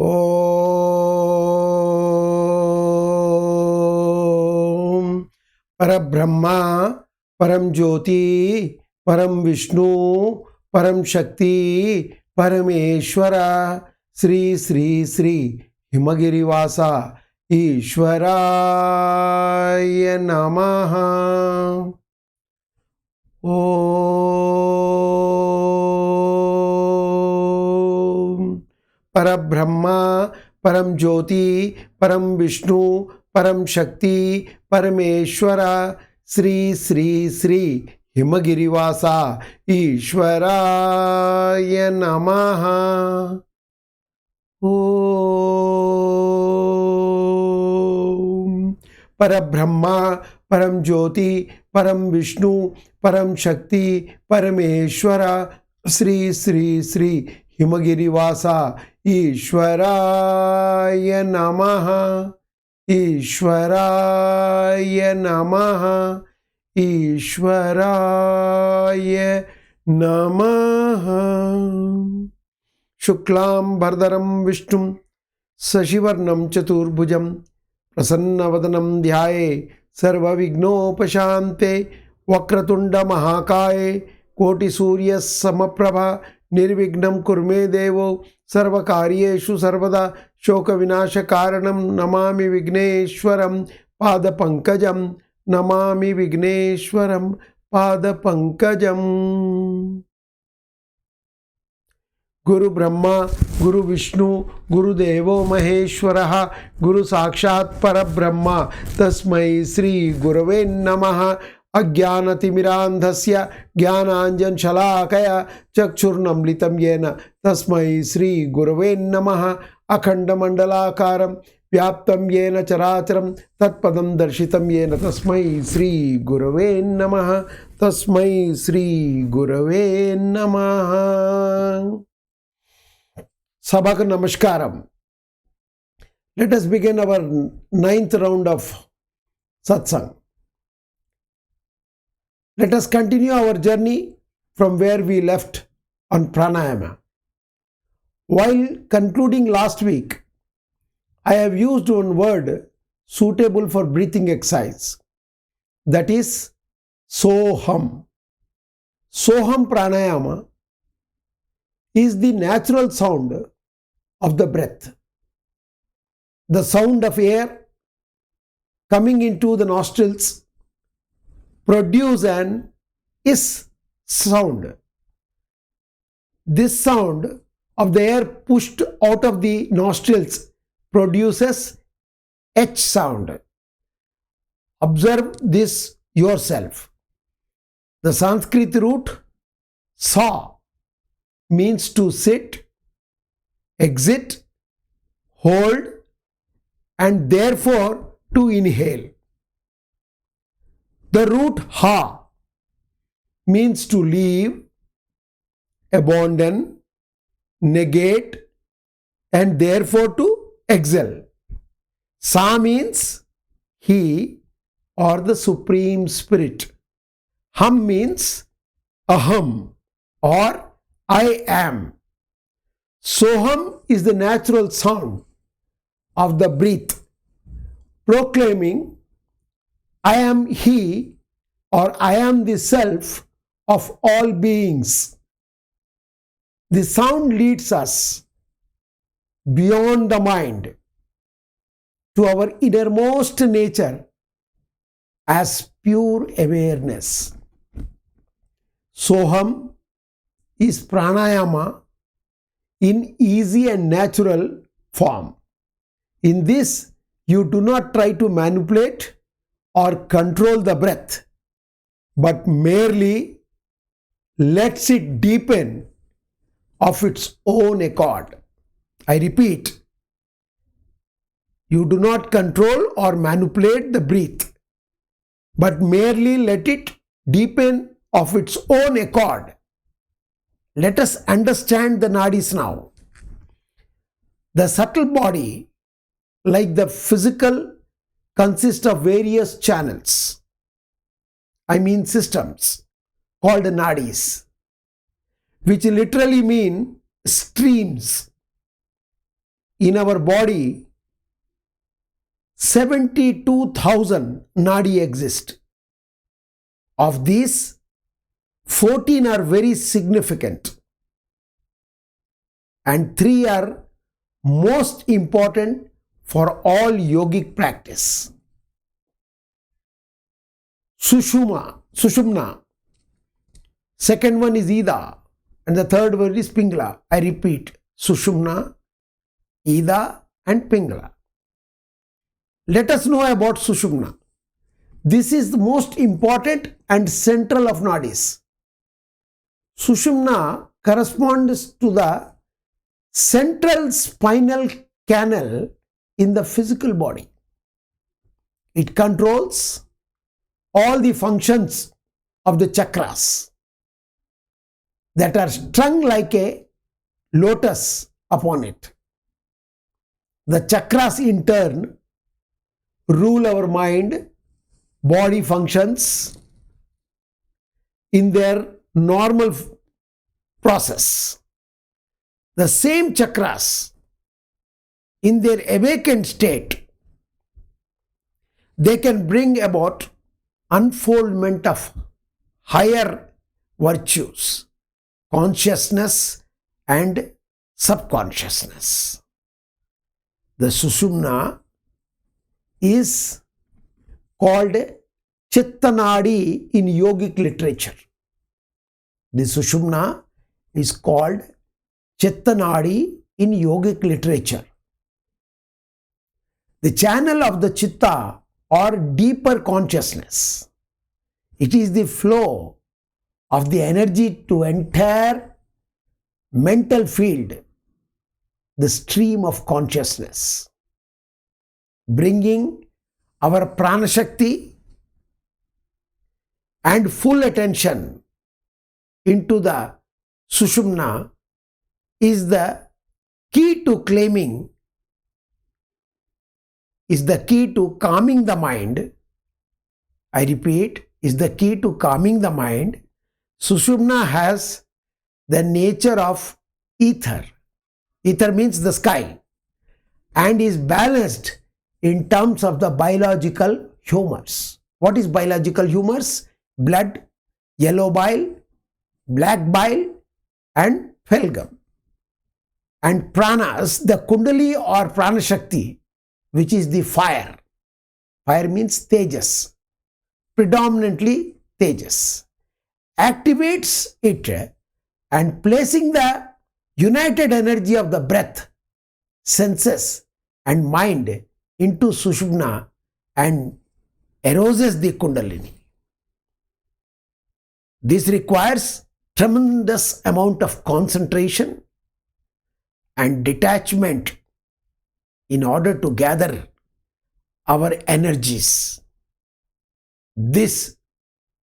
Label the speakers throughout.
Speaker 1: ओम परब्रह्मा परम ज्योति परम विष्णु परम शक्ति परमेश्वर श्री श्री श्री हिमगिरिवासा ईश्वराय नमः। ओम परब्रह्मा परम ज्योति परम विष्णु परम शक्ति परमेश्वर श्री श्री श्री हिमगिरिवासा ईश्वराय नमः। ओम परब्रह्मा परम ज्योति परम विष्णु परम शक्ति परमेश्वर श्री श्री श्री हिमगिरिवासा ईश्वराय नमः। ईश्वराय नमः। ईश्वराय नमः। शुक्लां भरधरं विष्णुं शशिवर्णं चतुर्भुजं प्रसन्नवदनं ध्याये सर्वविघ्नोपशान्ते वक्रतुंड महाकाय कोटिसूर्य समप्रभा निर्विघ्नं कुर्मे देवो सर्वकार्येषु सर्वदा शोकविनाशकारणं नमामि विघ्नेश्वरं पादपङ्कजं नमामि विघ्नेश्वरं पादपङ्कजम्। गुरु ब्रह्मा गुरु विष्णु गुरुदेवो महेश्वरः गुरु साक्षात् परब्रह्म तस्मै श्री गुरवे नमः। अज्ञानतिमिरान्धस्य ज्ञानाञ्जनशलाकया चक्षुर्नमिलितं येन तस्मै श्री गुरवे नमः। अखण्डमण्डलाकारं व्याप्तं येन चराचरं तत्पदं दर्शितं येन तस्मै श्री गुरवे नमः। तस्मै श्री गुरवे नमः। Sabhaka Namaskaram. Let us begin our 9th round of Satsangh. Let us continue our journey from where we left on pranayama. While concluding last week, I have used one word suitable for breathing exercise. That is Soham. Soham pranayama is the natural sound of the breath. The sound of air coming into the nostrils produce an is sound. This sound of the air pushed out of the nostrils produces H sound. Observe this yourself. The Sanskrit root sa means to sit, exit, hold, and therefore to inhale. The root ha means to leave, abandon, negate, and therefore to exhale. Sa means he or the Supreme Spirit. Hum means aham or I am. Soham is the natural sound of the breath, proclaiming I am he or I am the self of all beings. The sound leads us beyond the mind to our innermost nature as pure awareness. Soham is pranayama in easy and natural form. In this, you do not try to manipulate or control the breath, but merely lets it deepen of its own accord. I repeat, you do not control or manipulate the breath, but merely let it deepen of its own accord. Let us understand the nadis now. The subtle body, like the physical, consists of various channels. I mean systems called nadis, which literally mean streams. in our body, 72,000 nadi exist. Of these, 14 are very significant and 3 are most important for all yogic practice. Sushumna. Second one is Ida and the third one is Pingala. I repeat, Sushumna, Ida and Pingala. Let us know about Sushumna. This is the most important and central of nadis. Sushumna corresponds to the central spinal canal in the physical body. It controls all the functions of the chakras that are strung like a lotus upon it. The chakras in turn rule our mind, body functions in their normal process. The same chakras in their awakened state, they can bring about unfoldment of higher virtues, consciousness and subconsciousness. The Sushumna is called Chittanadi in yogic literature. The Sushumna is called Chittanadi in yogic literature. The channel of the Chitta or deeper consciousness. It is the flow of the energy to entire mental field, the stream of consciousness, bringing our prana shakti and full attention into the Sushumna is the key to calming the mind. I repeat, is the key to calming the mind. Sushumna has the nature of ether. Ether means the sky, and is balanced in terms of the biological humors. What is biological humors? Blood, yellow bile, black bile and phalgam. And pranas, the kundali or prana shakti, which is the fire. Fire means tejas, predominantly tejas, activates it and placing the united energy of the breath, senses and mind into Sushumna and arouses the kundalini. This requires tremendous amount of concentration and detachment in order to gather our energies. This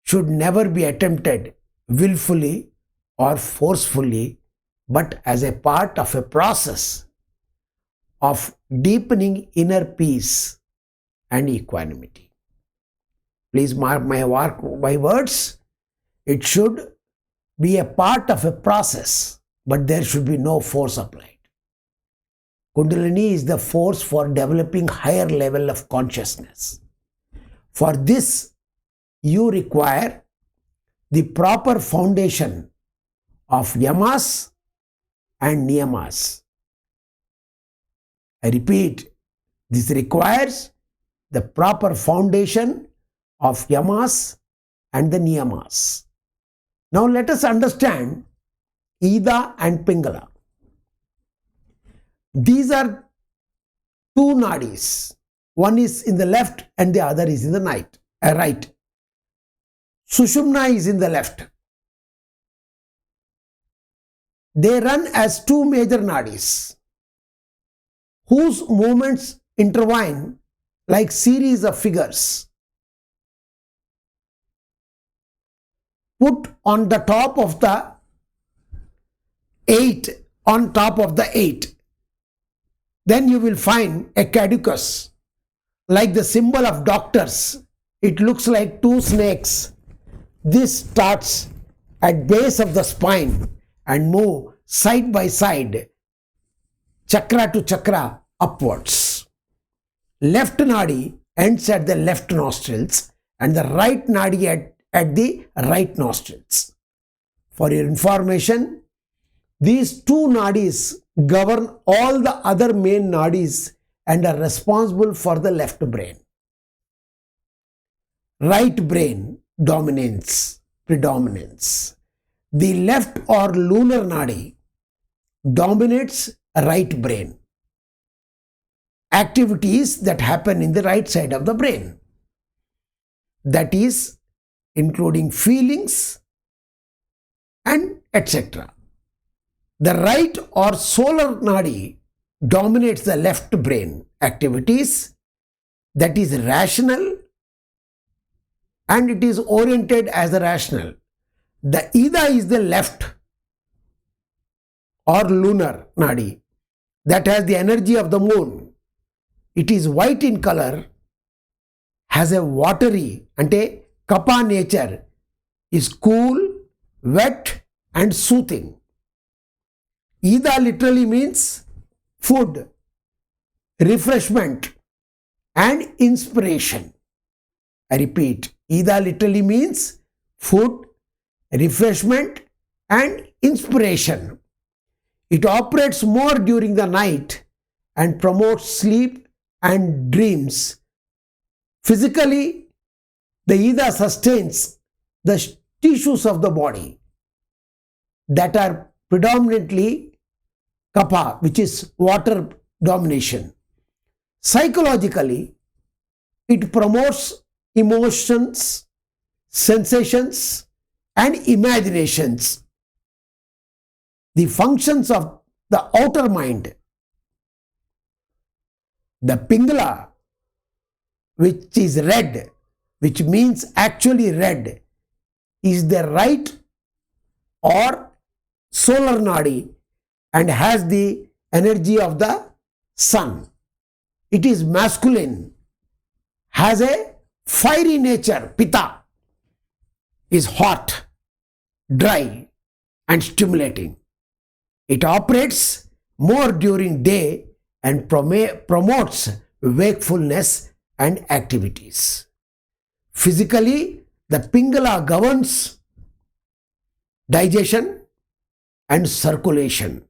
Speaker 1: should never be attempted willfully or forcefully, but as a part of a process of deepening inner peace and equanimity. Please mark my words. It should be a part of a process, but there should be no force applied. Kundalini is the force for developing higher level of consciousness. For this, you require the proper foundation of yamas and niyamas. I repeat, this requires the proper foundation of yamas and the niyamas. Now let us understand Ida and Pingala. These are two nadis. One is in the left and the other is in the right. Sushumna is in the left. They run as two major nadis whose movements intertwine like series of figures. Put on the top of the 8 on top of the 8. Then you will find a caducus, like the symbol of doctors. It looks like two snakes. This starts at base of the spine and move side by side chakra to chakra upwards. Left nadi ends at the left nostrils and the right nadi at the right nostrils. For your information, these two nadis govern all the other main nadis and are responsible for the left brain. Right brain predominates. The left or lunar nadi dominates right brain. Activities that happen in the right side of the brain, that is including feelings and etc. The right or solar nadi dominates the left brain activities, that is rational, and it is oriented as a rational. The Ida is the left or lunar nadi that has the energy of the moon. It is white in color, has a watery ante kapha nature, is cool, wet and soothing. Ida literally means food, refreshment and inspiration. I repeat, Ida literally means food, refreshment and inspiration. It operates more during the night and promotes sleep and dreams. Physically, the Ida sustains the tissues of the body that are predominantly kapha, which is water domination. Psychologically, it promotes emotions, sensations and imaginations. The functions of the outer mind. The Pingala, which is red, which means actually red, is the right or solar nadi and has the energy of the sun. It is masculine, has a fiery nature. Pitta is hot, dry and stimulating. It operates more during day and promotes wakefulness and activities. Physically, the Pingala governs digestion and circulation.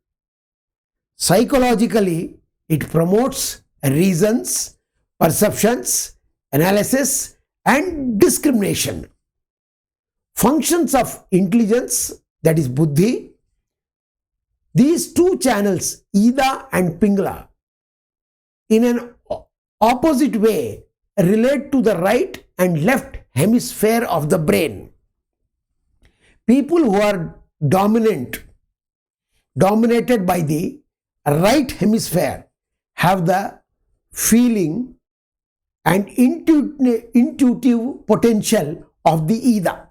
Speaker 1: Psychologically, it promotes reasons, perceptions, analysis and discrimination. Functions of intelligence, that is buddhi. These two channels, Ida and Pingala, in an opposite way relate to the right and left hemisphere of the brain. People who are dominated by the right hemisphere have the feeling and intuitive potential of the Ida.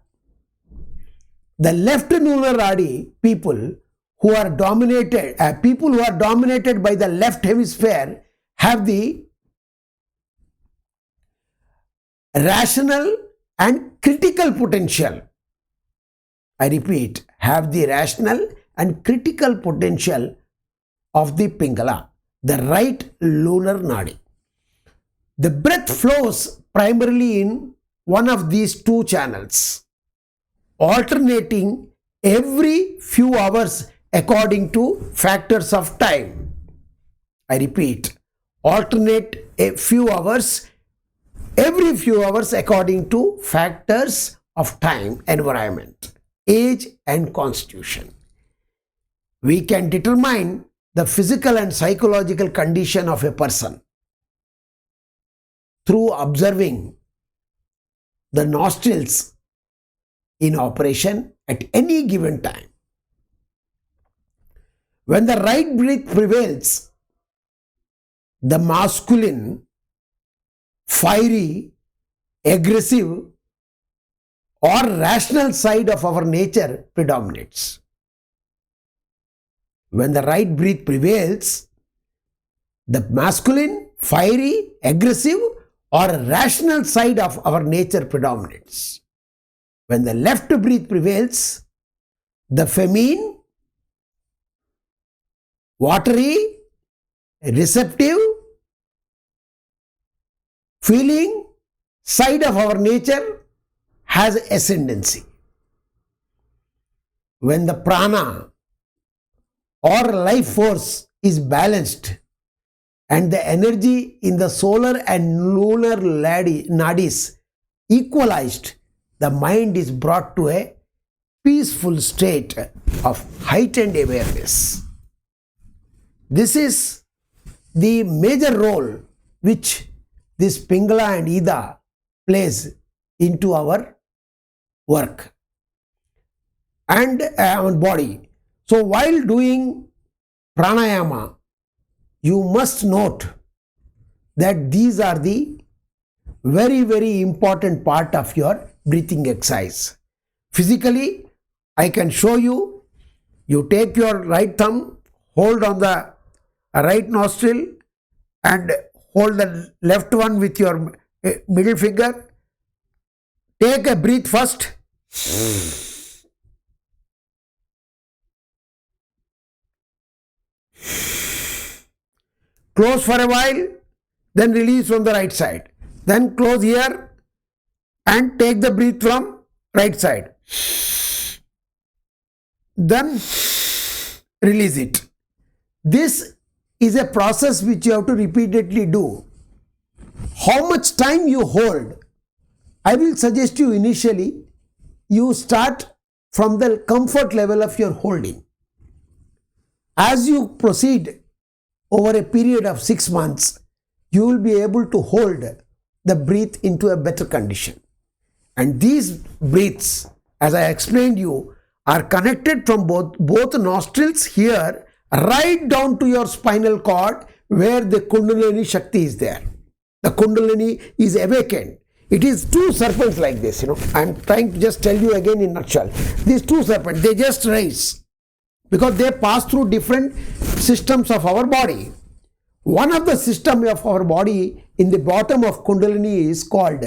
Speaker 1: The left lunar nadi people who are dominated by the left hemisphere have the rational and critical potential. I repeat, have the rational and critical potential of the Pingala, the right lunar nadi. The breath flows primarily in one of these two channels, alternating every few hours according to factors of time. I repeat, alternate every few hours according to factors of time, environment, age and constitution. We can determine the physical and psychological condition of a person through observing the nostrils in operation at any given time. When the right breath prevails, the masculine, fiery, aggressive or rational side of our nature predominates. When the right breath prevails, the masculine, fiery, aggressive or rational side of our nature predominates. When the left breath prevails, the feminine, watery receptive, feeling side of our nature has ascendancy. When the prana or life force is balanced and the energy in the solar and lunar nadis equalized, the mind is brought to a peaceful state of heightened awareness. This is the major role which this Pingala and Ida plays into our work and our body. So while doing pranayama, you must note that these are the very important part of your breathing exercise. Physically, I can show you. You take your right thumb, hold on the right nostril and hold the left one with your middle finger. Take a breath first. Close for a while, then release from the right side. Then close here and take the breath from right side. Then release it. This is a process which you have to repeatedly do. How much time you hold? I will suggest you initially, you start from the comfort level of your holding. As you proceed over a period of 6 months, you will be able to hold the breath into a better condition. And these breaths, as I explained you, are connected from both nostrils here right down to your spinal cord where the Kundalini Shakti is there. The Kundalini is awakened. It is two serpents like this, I am trying to just tell you again in a nutshell. These two serpents, they just rise because they pass through different systems of our body. One of the systems of our body in the bottom of Kundalini is called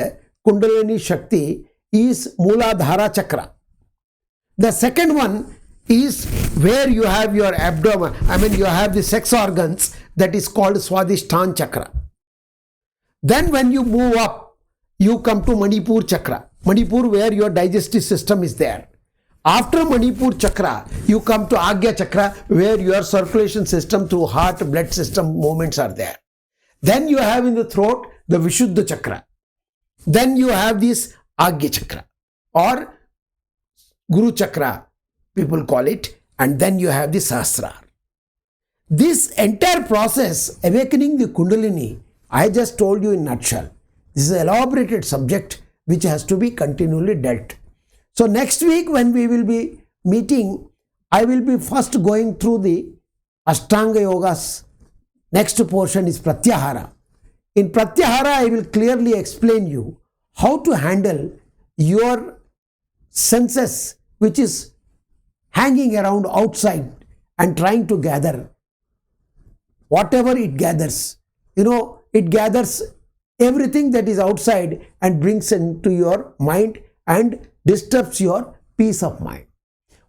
Speaker 1: Kundalini Shakti, is Mooladhara Chakra. The second one is where you have your abdomen, you have the sex organs, that is called Swadhisthana Chakra. Then when you move up, you come to Manipur Chakra. Manipur, where your digestive system is there. After Manipur Chakra, you come to Agya Chakra, where your circulation system through heart, blood system movements are there. Then you have in the throat the Vishuddha Chakra. Then you have this Agya Chakra or Guru Chakra, people call it. And then you have the Sahasrara. This entire process, awakening the Kundalini, I just told you in a nutshell. This is an elaborated subject which has to be continually dealt. So next week when we will be meeting, I will be first going through the Ashtanga Yogas. Next portion is Pratyahara. In Pratyahara, I will clearly explain you how to handle your senses which is hanging around outside and trying to gather whatever it gathers. It gathers everything that is outside and brings into your mind and disturbs your peace of mind.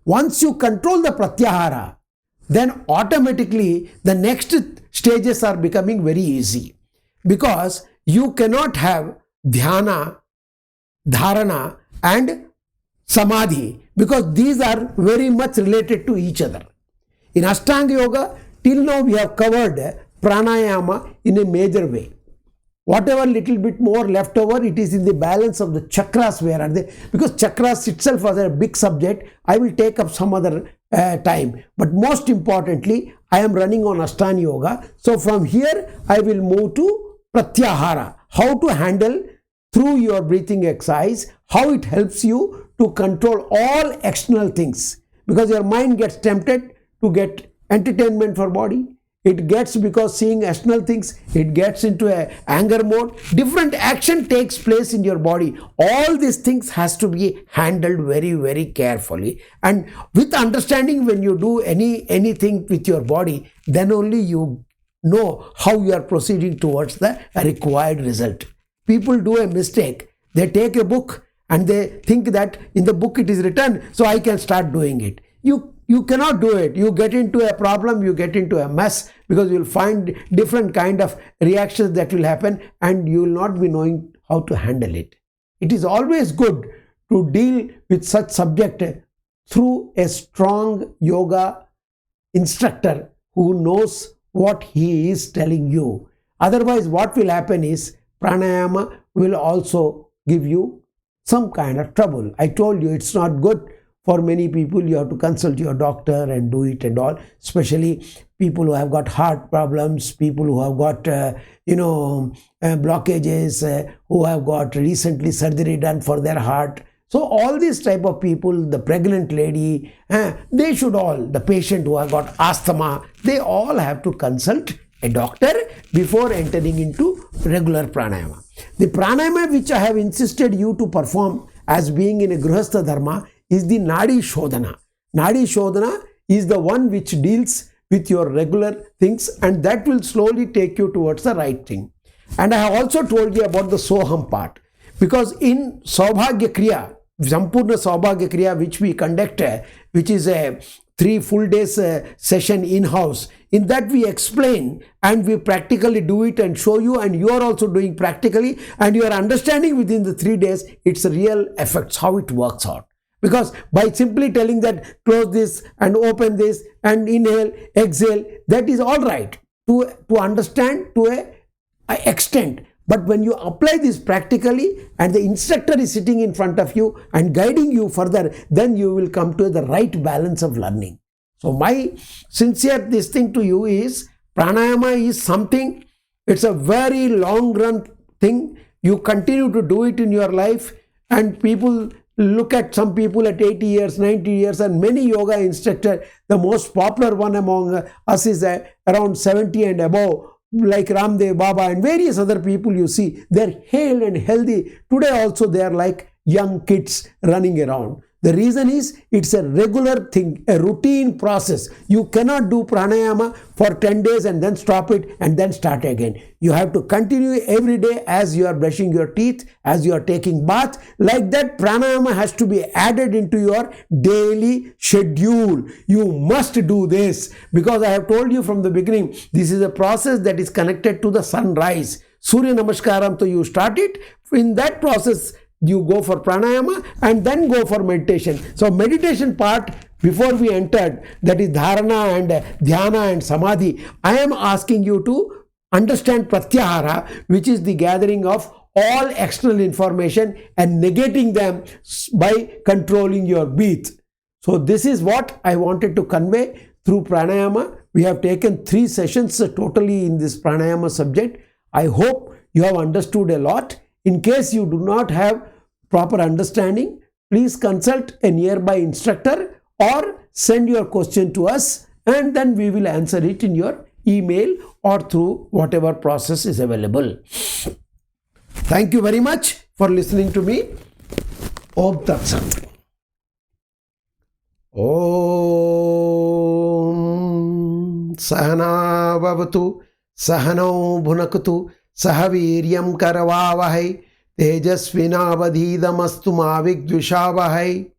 Speaker 1: Once you control the Pratyahara, then automatically the next stages are becoming very easy, because you cannot have dhyana, dharana and samadhi, because these are very much related to each other. In Ashtanga Yoga, till now we have covered pranayama in a major way. Whatever little bit more left over, it is in the balance of the chakras. Where are they? Because chakras itself was a big subject. I will take up some other time. But most importantly, I am running on Ashtanga Yoga. So from here, I will move to Pratyahara. How to handle through your breathing exercise, how it helps you to control all external things. Because your mind gets tempted to get entertainment for body. It gets, because seeing external things, it gets into a anger mode. Different action takes place in your body. All these things has to be handled very carefully. And with understanding, when you do anything with your body, then only you know how you are proceeding towards the required result. People do a mistake. They take a book and they think that in the book it is written, so I can start doing it. You cannot do it. You get into a problem, you get into a mess, because you will find different kind of reactions that will happen and you will not be knowing how to handle it. It is always good to deal with such subject through a strong yoga instructor who knows what he is telling you. Otherwise, what will happen is pranayama will also give you some kind of trouble. I told you it's not good for many people. You have to consult your doctor and do it and all, especially people who have got heart problems, people who have got blockages, who have got recently surgery done for their heart. So all these type of people, the pregnant lady, they should all, the patient who have got asthma, they all have to consult a doctor before entering into regular pranayama. The pranayama which I have insisted you to perform as being in a Grihastha Dharma is the Nadi Shodhana. Nadi Shodhana is the one which deals with your regular things, and that will slowly take you towards the right thing. And I have also told you about the Soham part, because in Saubhagya Kriya, Sampurna Saubhagya Kriya, which we conduct, which is a 3 full days session in-house, in that we explain and we practically do it and show you, and you are also doing practically, and you are understanding within the 3 days its real effects, how it works out. Because by simply telling that close this and open this and inhale, exhale, that is all right to understand to a extent. But when you apply this practically and the instructor is sitting in front of you and guiding you further, then you will come to the right balance of learning. So my sincere this thing to you is, pranayama is something, it's a very long run thing. You continue to do it in your life, and people look at some people at 80 years, 90 years, and many yoga instructors, the most popular one among us is around 70 and above, like Ramdev Baba and various other people you see. They're hale and healthy. Today also they are like young kids running around. The reason is it's a regular thing, a routine process. You cannot do pranayama for 10 days and then stop it and then start again. You have to continue every day as you are brushing your teeth, as you are taking bath. Like that, pranayama has to be added into your daily schedule. You must do this, because I have told you from the beginning, this is a process that is connected to the sunrise. Surya Namaskaram, so you start it. In that process, you go for pranayama and then go for meditation. So meditation part, before we entered, that is dharana and dhyana and samadhi, I am asking you to understand pratyahara, which is the gathering of all external information and negating them by controlling your breath. So this is what I wanted to convey through pranayama. We have taken 3 sessions totally in this pranayama subject. I hope you have understood a lot. In case you do not have proper understanding, please consult a nearby instructor or send your question to us, and then we will answer it in your email or through whatever process is available. Thank you very much for listening to me. Om Tat Sat. Om Sahana Vavatu Sahano Bhunakatu Sahaviryam Karavavahai Tejasvinavadhidamastu Mavidvishavahai.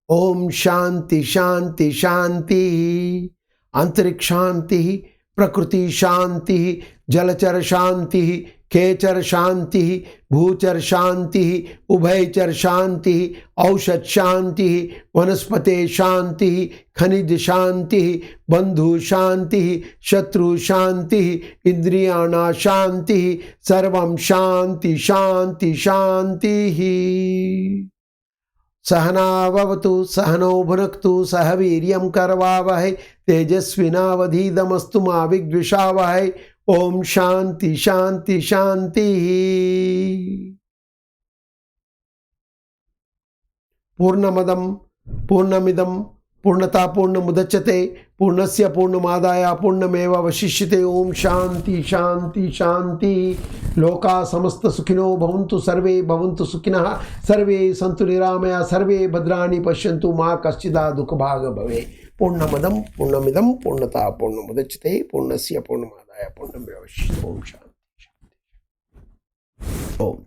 Speaker 1: Om Shanti Shanti Shanti. Antarikshanti Prakriti Shanti Jalachar Shanti Kechar Shanti Bhuchar Shanti Ubhaychar Shanti Aushad Shanti Vanaspate Shanti Khanij Shanti Bandhu Shanti Shatru Shanti Indriyana Shanti Sarvam Shanti Shanti Shanti. Sahana Vavatu Sahano Bhunaktu Sahaviryam Karavavahai Tejasvinavadhidamastu Mavidvishavahai. Om Shanti Shanti Shanti. Purnamadam Purnamidam Purnata Purnamudachyate Purnasya Purnamadaya Purnameva Vashishyate. Om Shanti Shanti Shanti. Loka Samasta Sukhino Bhavantu Sarve Bhavantu Sukhinaha Sarve Santu Niramaya Sarve Bhadrani Pashyantu Ma Kaschida Dukhabhaga Bhave. Purnamadam Purnamidam Purnata Purnamudachyate Purnasya Purnamadaya Purnameva Vashishyate. Om Shanti Shanti. Om.